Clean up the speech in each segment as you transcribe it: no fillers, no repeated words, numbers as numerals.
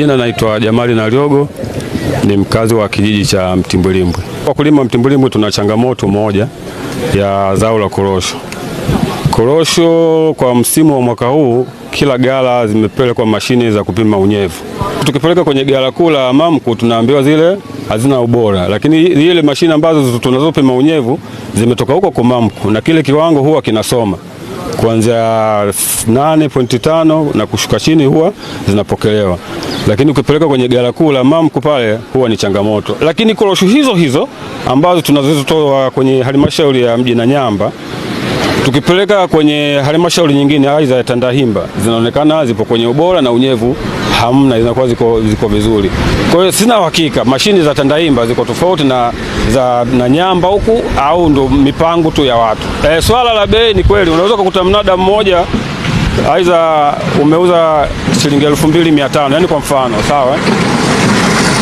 Jina naitwa Jamali Naliogo, ni mkazi wa kijiji cha Mtimbwilimbwi. Wakulima Mtimbwilimbwi tuna changamoto moja ya zao la korosho. Korosho kwa msimu wa mwaka huu kila gala zimepelekwa mashine za kupima unyevu. Tukipeleka kwenye gala kuu la Mamku tunaambiwa zile hazina ubora, lakini ile mashine ambazo tunazopima unyevu zimetoka huko kwa Mamku na kile kiwango huwa kinasoma kuanzia 8.5 na kushuka chini huwa zinapokelewa, lakini ukipeleka kwenye gala kuu la Mamku pale huwa ni changamoto. Lakini korosho hizo ambazo tunazotoa kwenye halmashauri ya mji Nanyamba tukipeleka kwenye halmashauri nyingine aidha ya Tandahimba zinaonekana zipo kwenye ubora na unyevu hamna, zinakuwa ziko vizuri. Kwa hiyo sina uhakika mashine za Tandahimba ziko tofauti na za Nanyamba huku au ndo mipango tu ya watu. Swala la bei ni kweli, unaweza kukuta mnada mmoja aidha umeuza shilingi 2,500, yani kwa mfano sawa,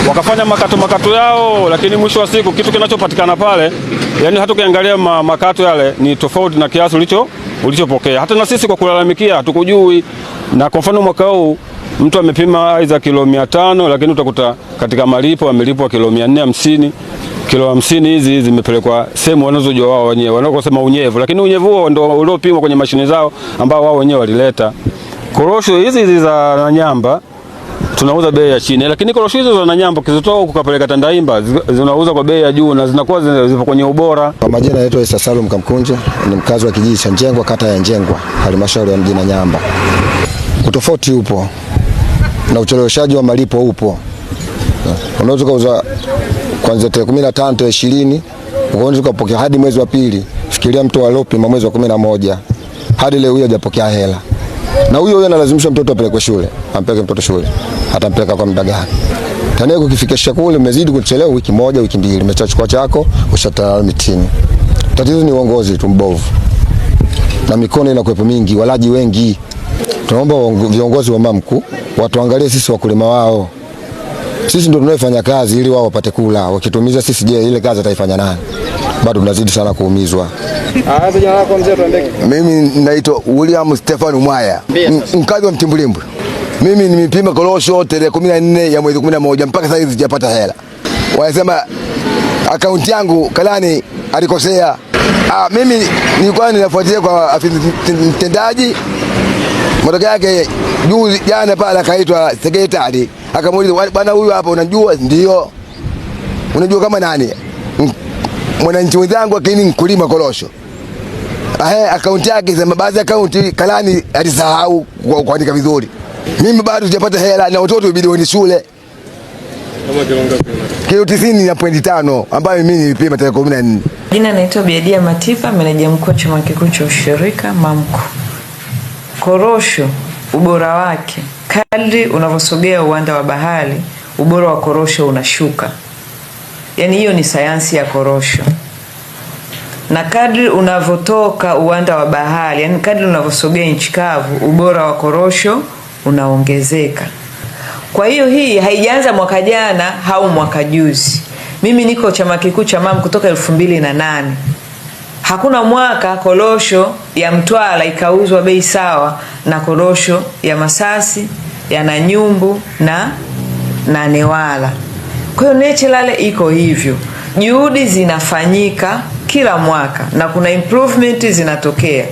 wakafanya makato yao, lakini mwisho wa siku kitu kinachopatikana pale, yani hata ukiangalia makato yale ni tofauti na kiasi ulichopokea. Hata na sisi kwa kulalamikia hatukujui. Na kwa mfano mwaka huu mtu amepima aidha kilo 500, lakini utakuta katika malipo amelipwa kilo 450. Kilo 50 hizi zimepelekwa sehemu wanazojua wao wenyewe, wanakosema unyevu, lakini unyevu huo ndio uliopimwa kwenye mashine zao ambao wao wenyewe walileta. Korosho hizi za Nanyamba tunauza bei ya chini, lakini korosho hizo za Nanyamba ukizitoa ukapeleka Tandahimba zinauza kwa bei ya juu na zinakuwa zipo kwenye ubora. Kwa majina naitwa Isa Salum Kamkunje, ni mkazi wa kijiji cha Njengwa, kata ya Njengwa, halmashauri ya mji Nanyamba. Utofauti upo na ucheleweshaji wa malipo upo. Unaweza kuuza kuanzia tarehe 15 tarehe 20, unaweza kupokea hadi mwezi wa pili. Fikiria mtu aliyopima mwezi wa 11 hadi leo hajapokea hela. Na huyo analazimisha mtoto apelekwe shule. Ampeleke mtoto shule, atampeleka kwa muda gani? Tena ukifikisha kule umezidi kuchelewa wiki moja wiki mbili, umechachukua chako ushatala mitini. Tatizo ni uongozi tu mbovu na mikono inakuwepo mingi, walaji wengi. Tunaomba viongozi wa Mamku watuangalie sisi wakulima wao. Sisi ndio tunayofanya kazi ili wao wapate kula. Wakitumiza sisi, je, ile kazi ataifanya nani? Bado tunazidi sana kuumizwa. Jina lako mzee, tuandike. Mimi naitwa William Stefan Mwaya, mkazi wa Mtimbwilimbwi. Mimi nimepima korosho tarehe 14 ya mwezi 11 mpaka sasa hivi sijapata hela. Wanasema akaunti yangu Kalani alikosea. Mimi nilikuwa ninafuatilia kwa afisa mtendaji. Matokeo yake jana pale akaitwa sekretari, akamuuliza bwana, huyu hapa unajua? Ndio. Unajua kama nani? Mwananchi wenzangu akini mkulima korosho. Akaunti yake sema baadhi akaunti Kalani alisahau kuandika vizuri. Mimi bado sijapata hela na watoto bilioni shule. Kama kilonga kilo 90.5 ambayo mimi nilipima tarehe 14. Jina naitwa Biadia Matipa, meneja mkuu wa chama kikuu cha ushirika Mamku. Korosho ubora wake, kadri unavyosogea uwanda wa bahari, ubora wa korosho unashuka. Yaani hiyo ni sayansi ya korosho. Na kadri unavyotoka uwanda wa bahari, yani kadri unavyosogea nchi kavu, ubora wa korosho unaongezeka. Kwa hiyo hii haijaanza mwaka jana au mwaka juzi. Mimi niko chama kikuu cha Mamku kutoka 2008. Hakuna mwaka korosho ya Mtwara ikauzwa bei sawa na korosho ya Masasi, ya Nanyumbu na Newala. Kwa hiyo naturally iko hivyo. Juhudi zinafanyika kila mwaka na kuna improvement zinatokea.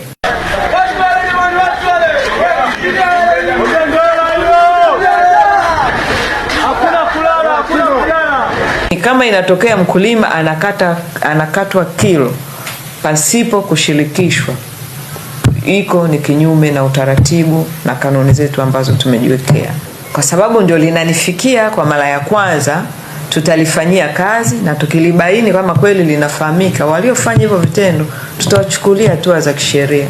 Kama inatokea mkulima anakatwa kilo pasipo kushirikishwa, iko ni kinyume na utaratibu na kanuni zetu ambazo tumejiwekea. Kwa sababu ndio linanifikia kwa mara ya kwanza, tutalifanyia kazi na tukilibaini kama kweli linafahamika waliofanya hivyo vitendo, tutawachukulia hatua za kisheria.